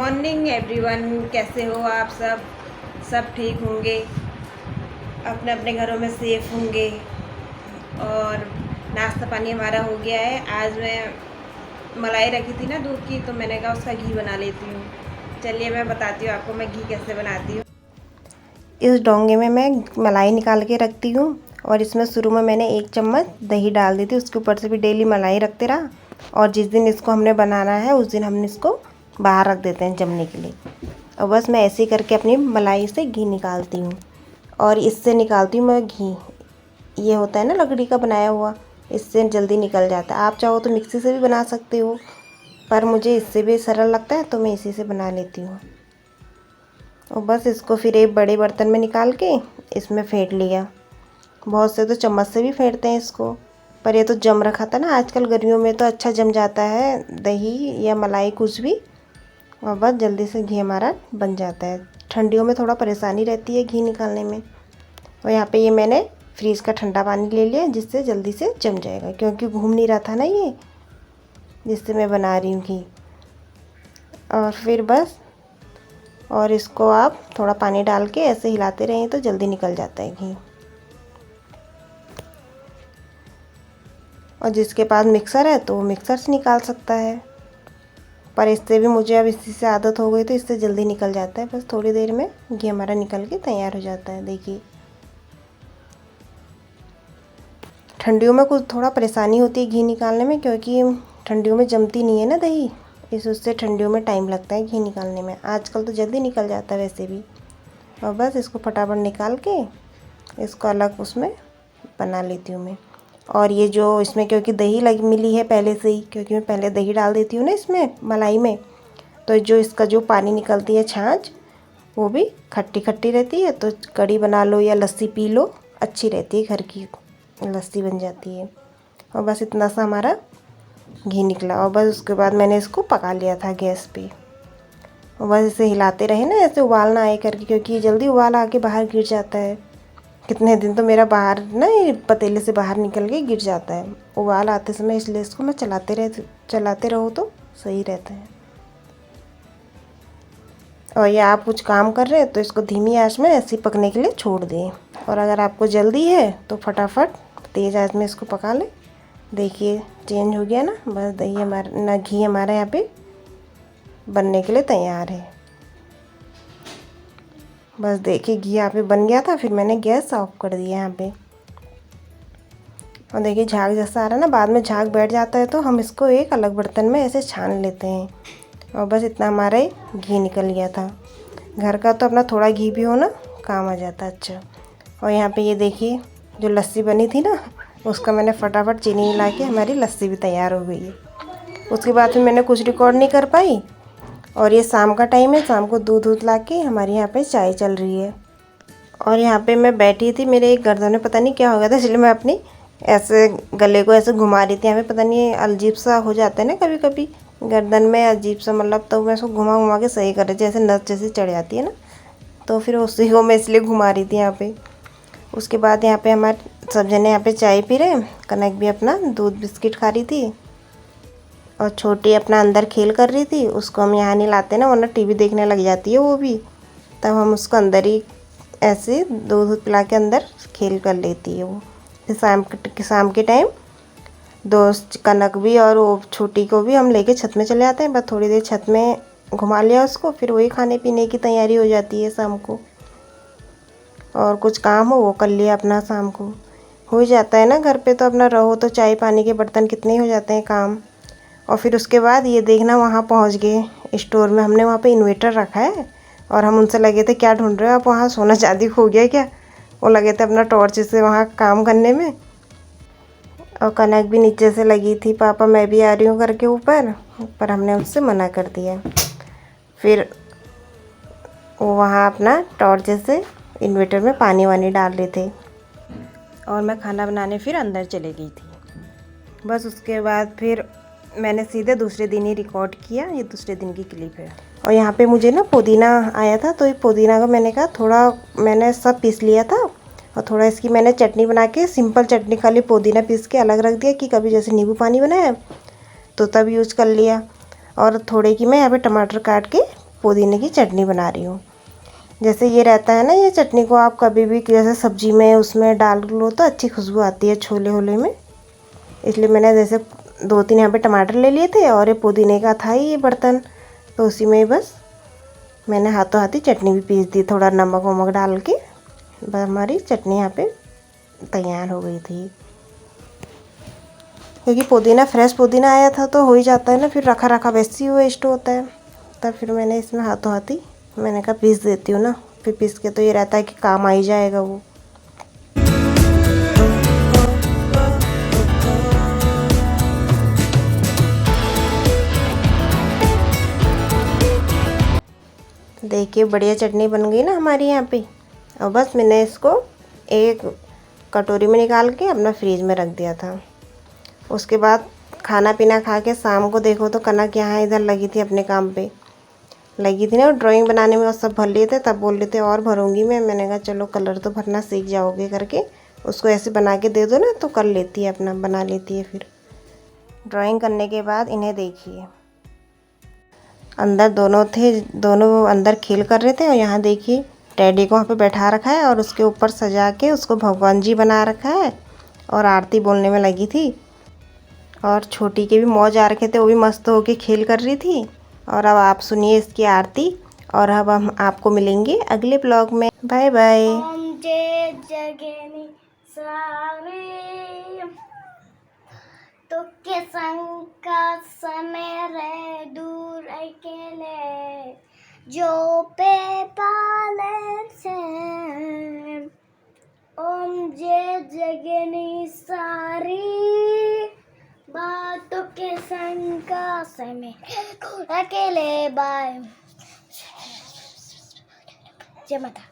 Morning everyone, कैसे हो आप सब ठीक होंगे, अपने अपने घरों में सेफ होंगे। और नाश्ता पानी हमारा हो गया है। आज मैं मलाई रखी थी ना दूध की, तो मैंने कहा उसका घी बना लेती हूँ। चलिए मैं बताती हूँ आपको मैं घी कैसे बनाती हूँ। इस डोंगे में मैं मलाई निकाल के रखती हूँ और इसमें शुरू में मैंने 1 चम्मच दही डाल दी थी। उसके ऊपर से भी डेली मलाई रखते रहा और जिस दिन इसको हमने बनाना है उस दिन हमने इसको बाहर रख देते हैं जमने के लिए। और बस मैं ऐसे ही करके अपनी मलाई से घी निकालती हूँ और इससे निकालती हूँ मैं घी। ये होता है ना लकड़ी का बनाया हुआ, इससे जल्दी निकल जाता है। आप चाहो तो मिक्सी से भी बना सकते हो, पर मुझे इससे भी सरल लगता है तो मैं इसी से बना लेती हूँ। और बस इसको फिर एक बड़े बर्तन में निकाल के इसमें फेंट लिया। बहुत से तो चम्मच से भी फेंटते हैं इसको, पर ये तो जम रखा था ना। आजकल गर्मियों में तो अच्छा जम जाता है दही या मलाई कुछ भी, और बस जल्दी से घी हमारा बन जाता है। ठंडियों में थोड़ा परेशानी रहती है घी निकालने में। और यहाँ पे ये मैंने फ्रीज का ठंडा पानी ले लिया जिससे जल्दी से जम जाएगा, क्योंकि घूम नहीं रहा था ना ये, जिससे मैं बना रही हूँ घी। और फिर बस, और इसको आप थोड़ा पानी डाल के ऐसे हिलाते रहें तो जल्दी निकल जाता है घी। और जिसके पास मिक्सर है तो वो मिक्सर से निकाल सकता है, पर इससे भी मुझे अब इसी से आदत हो गई तो इससे जल्दी निकल जाता है। बस थोड़ी देर में घी हमारा निकल के तैयार हो जाता है। देखिए, ठंडियों में कुछ थोड़ा परेशानी होती है घी निकालने में, क्योंकि ठंडियों में जमती नहीं है ना दही, उससे ठंडियों में टाइम लगता है घी निकालने में। आजकल तो जल्दी निकल जाता है वैसे भी। और बस इसको फटाफट निकाल के इसको अलग उसमें बना लेती हूँ मैं। और ये जो इसमें क्योंकि दही लगी मिली है पहले से ही, क्योंकि मैं पहले दही डाल देती हूँ ना इसमें मलाई में, तो जो इसका जो पानी निकलती है छाछ, वो भी खट्टी खट्टी रहती है। तो कढ़ी बना लो या लस्सी पी लो, अच्छी रहती है, घर की लस्सी बन जाती है। और बस इतना सा हमारा घी निकला। और बस उसके बाद मैंने इसको पका लिया था गैस पे। और बस इसे हिलाते रहे ना, ऐसे उबाल ना आए करके, क्योंकि जल्दी उबाल आके बाहर गिर जाता है। कितने दिन तो मेरा बाहर ना ये पतीले से बाहर निकल के गिर जाता है उबाल आते समय, इसलिए इसको मैं चलाते रहो तो सही रहता है। और या आप कुछ काम कर रहे हैं तो इसको धीमी आंच में ऐसे ही पकने के लिए छोड़ दें। और अगर आपको जल्दी है तो फटाफट तेज़ आंच में इसको पका लें। देखिए चेंज हो गया ना, बस दही हमारा ना घी हमारा यहाँ पे बनने के लिए तैयार है। बस देखिए घी यहाँ पे बन गया था, फिर मैंने गैस ऑफ कर दिया यहाँ पे। और देखिए झाग जैसा आ रहा है ना, बाद में झाग बैठ जाता है तो हम इसको एक अलग बर्तन में ऐसे छान लेते हैं। और बस इतना हमारा घी निकल गया था। घर का तो अपना थोड़ा घी भी हो ना, काम आ जाता है अच्छा। और यहाँ पे ये देखिए जो लस्सी बनी थी ना, उसका मैंने फटाफट चीनी मिला के हमारी लस्सी भी तैयार हो गई है। उसके बाद फिर मैंने कुछ रिकॉर्ड नहीं कर पाई। और ये शाम का टाइम है, शाम को दूध ला के हमारे यहाँ पे चाय चल रही है। और यहाँ पे मैं बैठी थी, मेरे एक गर्दन में पता नहीं क्या हो गया था, इसलिए मैं अपनी ऐसे गले को ऐसे घुमा रही थी। यहाँ पे पता नहीं अजीब सा हो जाता है ना कभी कभी गर्दन में, अजीब सा मतलब, तो मैं उसको घुमा घुमा के सही कर रही थी, जैसे नस जैसे चढ़ जाती है ना, तो फिर उसी को मैं इसलिए घुमा रही थी यहाँ पे। उसके बाद यहाँ पे हमारे सब जने यहाँ पे चाय पी रहे, कनक भी अपना दूध बिस्किट खा रही थी और छोटी अपना अंदर खेल कर रही थी। उसको हम यहाँ नहीं लाते ना, वरना टीवी देखने लग जाती है वो भी, तब हम उसको अंदर ही ऐसे दूध पिला के अंदर खेल कर लेती है वो। फिर शाम के टाइम दोस्त कनक भी और वो छोटी को भी हम लेके छत में चले जाते हैं। बस थोड़ी देर छत में घुमा लिया उसको, फिर वही खाने पीने की तैयारी हो जाती है शाम को। और कुछ काम हो वो कर लिया अपना, शाम को हो ही जाता है ना घर पे, तो अपना रहो तो चाय पानी के बर्तन कितने हो जाते हैं काम। और फिर उसके बाद ये देखना वहाँ पहुँच गए स्टोर में, हमने वहाँ पे इन्वेटर रखा है और हम उनसे लगे थे क्या ढूंढ रहे हो आप, वहाँ सोना चांदी खो गया क्या। वो लगे थे अपना टॉर्च से वहाँ काम करने में। और कनक भी नीचे से लगी थी, पापा मैं भी आ रही हूँ करके ऊपर, पर हमने उससे मना कर दिया। फिर वो वहाँ अपना टॉर्च से इन्वेटर में पानी वानी डाल रहे थे और मैं खाना बनाने फिर अंदर चले गई थी। बस उसके बाद फिर मैंने सीधे दूसरे दिन ही रिकॉर्ड किया, ये दूसरे दिन की क्लिप है। और यहाँ पे मुझे ना पुदीना आया था, तो ये पुदीना का मैंने कहा थोड़ा मैंने सब पीस लिया था और थोड़ा इसकी मैंने चटनी बना के, सिंपल चटनी, खाली पुदीना पीस के अलग रख दिया कि कभी जैसे नींबू पानी बनाया तो तब यूज कर लिया। और थोड़े की मैं यहाँ पे टमाटर काट के पुदीने की चटनी बना रही हूँ। जैसे ये रहता है ना, ये चटनी को आप कभी भी जैसे सब्जी में उसमें डाल लो तो अच्छी खुशबू आती है छोले वोले में। इसलिए मैंने जैसे 2-3 यहाँ पे टमाटर ले लिए थे और ये पुदीने का था ये बर्तन, तो उसी में बस मैंने हाथों हाथ ही चटनी भी पीस दी, थोड़ा नमक वमक डाल के। बस हमारी चटनी यहाँ पे तैयार हो गई थी। क्योंकि पुदीना फ्रेश पुदीना आया था तो हो ही जाता है ना, फिर रखा रखा वैसे ही वेस्ट होता है। तब फिर मैंने इसमें हाथों हाथ ही मैंने कहा पीस देती हूँ ना, फिर पीस के तो ये रहता है कि काम आ ही जाएगा वो। देखिए बढ़िया चटनी बन गई ना हमारी यहाँ पे। और बस मैंने इसको एक कटोरी में निकाल के अपना फ्रीज में रख दिया था। उसके बाद खाना पीना खा के शाम को देखो तो कनक यहाँ इधर लगी थी, अपने काम पे लगी थी ना, ड्राइंग बनाने में, और सब भर लिए थे। तब बोल रहे थे और भरूंगी मैंने कहा चलो कलर तो भरना सीख जाओगे करके, उसको ऐसे बना के दे दो ना तो कर लेती है, अपना बना लेती है। फिर ड्राइंग करने के बाद इन्हें देखिए, अंदर दोनों थे, दोनों अंदर खेल कर रहे थे। और यहाँ देखिए टैडी को वहाँ पे बैठा रखा है और उसके ऊपर सजा के उसको भगवान जी बना रखा है और आरती बोलने में लगी थी। और छोटी के भी मौज आ रखे थे, वो भी मस्त होके खेल कर रही थी। और अब आप सुनिए इसकी आरती, और अब हम आपको मिलेंगे अगले ब्लॉग में। Bye bye. तुके संग का समय रे दूर अकेले जो पे पाले से ओम जय जगनी सारी बातों के संग का समय दूर अकेले। बाय। जय माता।